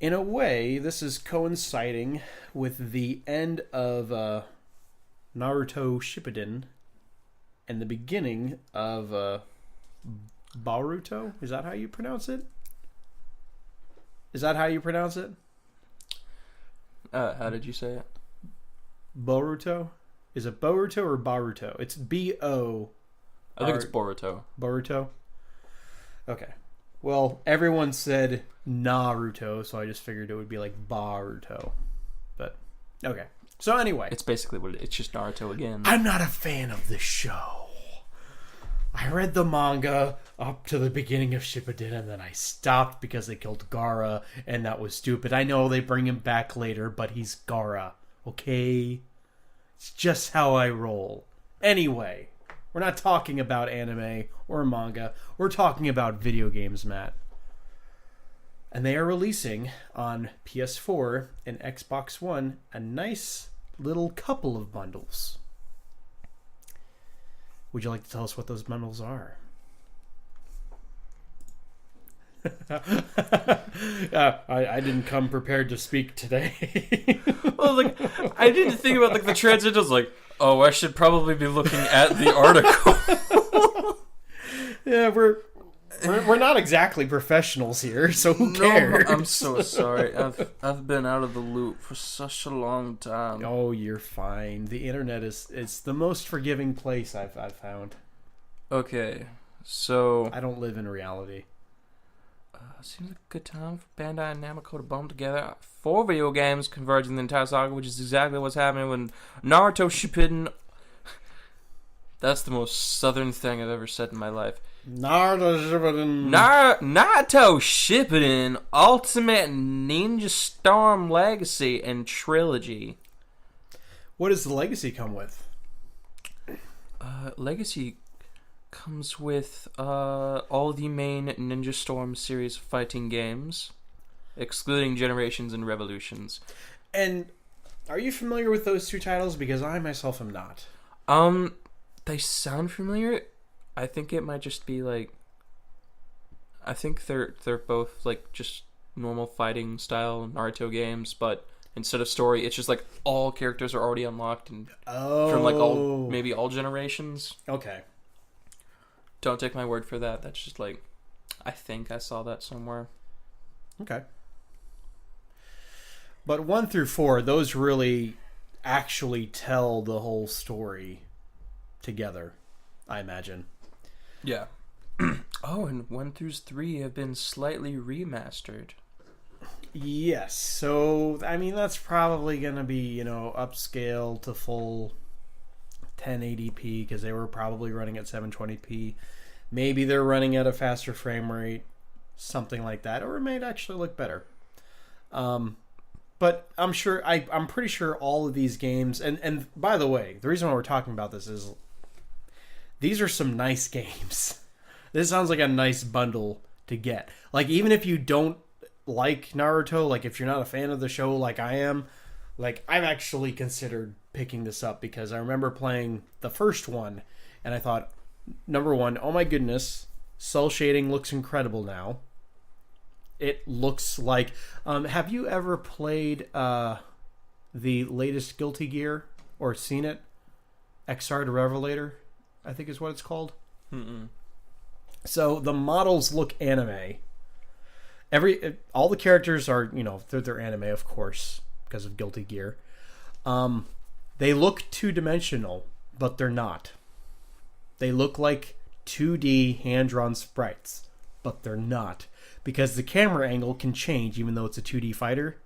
in a way, this is coinciding with the end of Naruto Shippuden and the beginning of Boruto. Is that how you pronounce it? How did you say it? Boruto? Is it Boruto or Baruto? It's B-O... I think it's Boruto. Boruto? Okay. Well, everyone said Naruto, so I just figured it would be like Baruto. But, okay. So anyway. It's basically what it's just Naruto again. I'm not a fan of this show. I read the manga up to the beginning of Shippuden, and then I stopped because they killed Gaara, and that was stupid. I know they bring him back later, but he's Gaara, okay? It's just how I roll. Anyway, we're not talking about anime or manga. We're talking about video games, Matt. And they are releasing on PS4 and Xbox One a nice little couple of bundles. Would you like to tell us what those bundles are? I didn't come prepared to speak today. Well, like, I didn't think about like the transition. I was like, oh, I should probably be looking at the article. Yeah, we're not exactly professionals here, so who cares? No, I'm so sorry. I've been out of the loop for such a long time. Oh, you're fine. The internet it's the most forgiving place I've found. Okay, so I don't live in reality. Seems like a good time for Bandai and Namco to bundle together 4 video games converging the entire saga, which is exactly what's happening with Naruto Shippuden. That's the most southern thing I've ever said in my life. Naruto Shippuden. Naruto Shippuden Ultimate Ninja Storm Legacy and Trilogy. What does the Legacy come with? Legacy comes with all the main Ninja Storm series fighting games, excluding Generations and Revolutions. And are you familiar with those two titles? Because I myself am not. They sound familiar. I think it might just be like, I think they're both like just normal fighting style Naruto games, but instead of story, it's just like all characters are already unlocked and from like all generations. Okay. Don't take my word for that. That's just like, I think I saw that somewhere. Okay. But 1 through 4, those really actually tell the whole story together, I imagine. Yeah. Oh, and 1 through 3 have been slightly remastered. Yes. So, I mean, that's probably going to be, upscale to full 1080p because they were probably running at 720p. Maybe they're running at a faster frame rate, something like that, or it may actually look better. But I'm pretty sure all of these games, and by the way, the reason why we're talking about this is these are some nice games. This sounds like a nice bundle to get. Like, even if you don't like Naruto, like if you're not a fan of the show like I am, like I've actually considered picking this up because I remember playing the first one and I thought, number one, oh my goodness, cell shading looks incredible now. It looks like... have you ever played the latest Guilty Gear or seen it? XR to Revelator, I think is what it's called. Mm-mm. So the models look anime. All the characters are, they're anime, of course, because of Guilty Gear. They look two-dimensional, but they're not. They look like 2D hand-drawn sprites, but they're not. Because the camera angle can change even though it's a 2D fighter.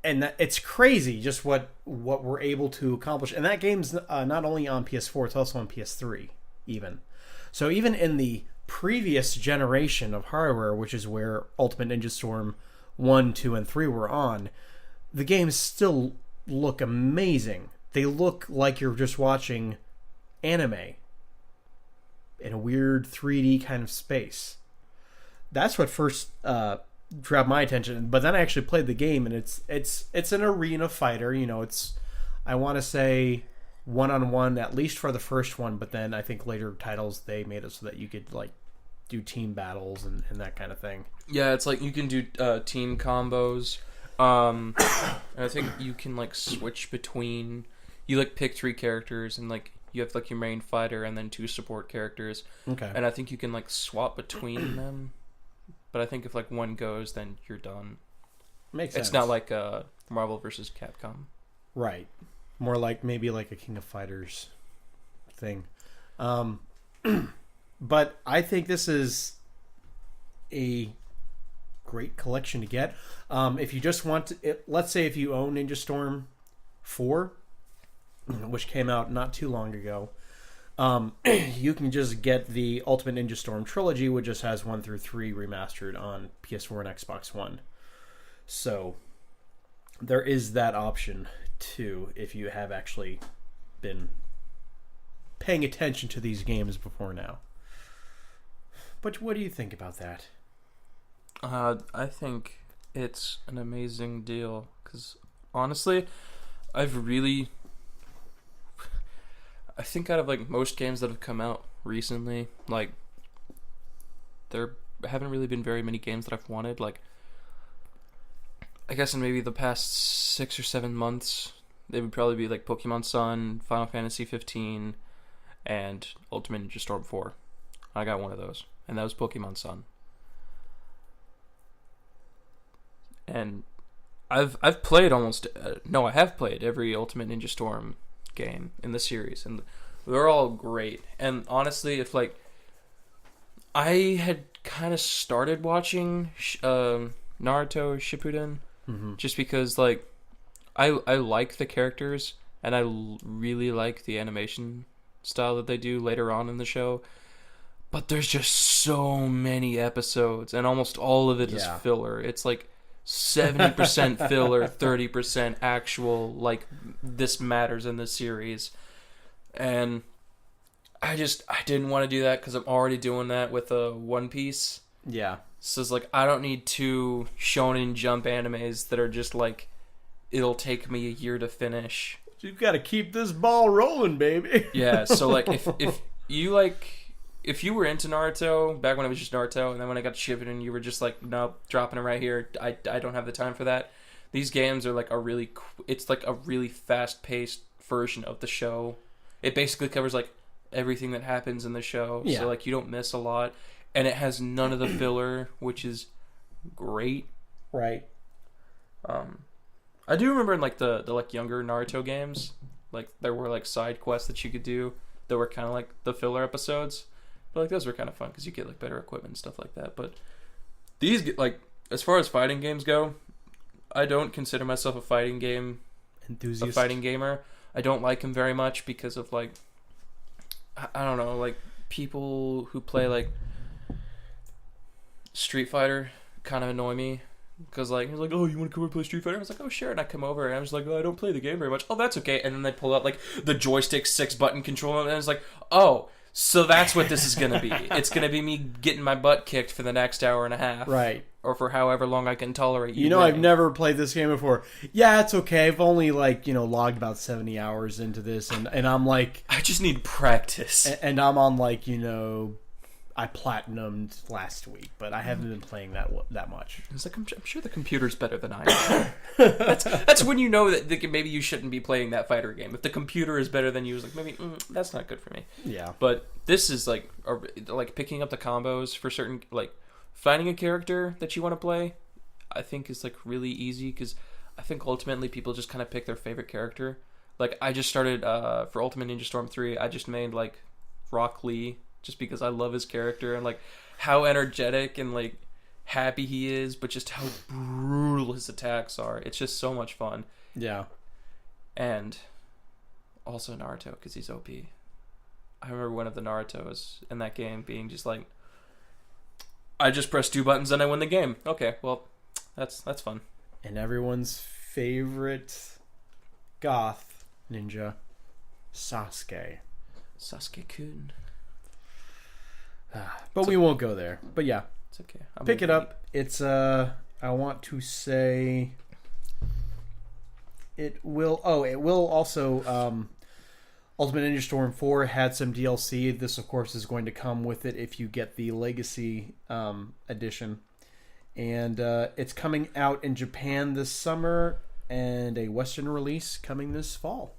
And it's crazy just what we're able to accomplish. And that game's not only on PS4, it's also on PS3 even. So even in the previous generation of hardware, which is where Ultimate Ninja Storm 1, 2, and 3 were on, the games still look amazing. They look like you're just watching anime in a weird 3D kind of space. That's what first grabbed my attention. But then I actually played the game, and it's an arena fighter. It's, I want to say, one-on-one, at least for the first one. But then I think later titles, they made it so that you could, like, do team battles and that kind of thing. Yeah, it's like you can do team combos. And I think you can like switch between. You like pick 3 characters and like you have like your main fighter and then 2 support characters. Okay. And I think you can like swap between them. But I think if like one goes, then you're done. Makes sense. It's not like Marvel versus Capcom. Right. More like maybe like a King of Fighters thing. But I think this is a great collection to get. If you just want to, let's say if you own Ninja Storm 4, which came out not too long ago, you can just get the Ultimate Ninja Storm Trilogy, which just has 1 through 3 remastered on PS4 and Xbox One. So there is that option too, if you have actually been paying attention to these games before now. But what do you think about that? I think it's an amazing deal because honestly, I think out of like most games that have come out recently, like there haven't really been very many games that I've wanted. Like I guess in maybe the past 6 or 7 months, they would probably be like Pokemon Sun, Final Fantasy 15, and Ultimate Ninja Storm 4. I got one of those, and that was Pokemon Sun. And I have played every Ultimate Ninja Storm game in the series, and they're all great. And honestly, if like I had kind of started watching Naruto Shippuden, just because like I like the characters and I really like the animation style that they do later on in the show, but there's just so many episodes and almost all of it is filler. It's like 70% filler, 30% actual, like, this matters in this series. And I didn't want to do that because I'm already doing that with One Piece. Yeah. So it's like, I don't need 2 Shonen Jump animes that are just like, it'll take me a year to finish. You've got to keep this ball rolling, baby. Yeah, so like, if you were into Naruto back when it was just Naruto, and then when I got to Shippuden, you were just like, nope, dropping it right here. I don't have the time for that. These games are like it's like a really fast-paced version of the show. It basically covers like everything that happens in the show, so like you don't miss a lot, and it has none of the filler, which is great. Right. I do remember in like the like younger Naruto games, like there were like side quests that you could do that were kind of like the filler episodes. But like those were kind of fun because you get like better equipment and stuff like that. But these get like, as far as fighting games go, I don't consider myself a fighting game enthusiast, a fighting gamer. I don't like them very much because of like, I don't know, like people who play like Street Fighter kind of annoy me. Because like, he's like, oh, you want to come over and play Street Fighter? I was like, oh, sure. And I come over and I'm just like, oh, I don't play the game very much. Oh, that's okay. And then they pull out like the joystick 6-button controller and it's like, oh, so that's what this is going to be. It's going to be me getting my butt kicked for the next hour and a half. Right. Or for however long I can tolerate you. You know, I've never played this game before. Yeah, it's okay. I've only like, logged about 70 hours into this and I'm like, I just need practice. And I'm on like, I platinumed last week, but I haven't been playing that much. It's like, I'm sure the computer's better than I am. that's when you know that maybe you shouldn't be playing that fighter game. If the computer is better than you, it's like, maybe that's not good for me. Yeah. But this is like picking up the combos for certain, like finding a character that you want to play, I think is like really easy because I think ultimately people just kind of pick their favorite character. Like I just started for Ultimate Ninja Storm 3, I just made like Rock Lee, just because I love his character and like how energetic and like happy he is, but just how brutal his attacks are. It's just so much fun. Yeah. And also Naruto because he's OP. I remember one of the Narutos in that game being just like, I just press 2 buttons and I win the game. Okay, well, that's fun. And everyone's favorite goth ninja, Sasuke. Sasuke-kun. But we won't go there. But yeah, it's okay. Pick it up. It's I want to say it will also Ultimate Ninja Storm 4 had some DLC. This, of course, is going to come with it if you get the Legacy edition. And it's coming out in Japan this summer and a Western release coming this fall.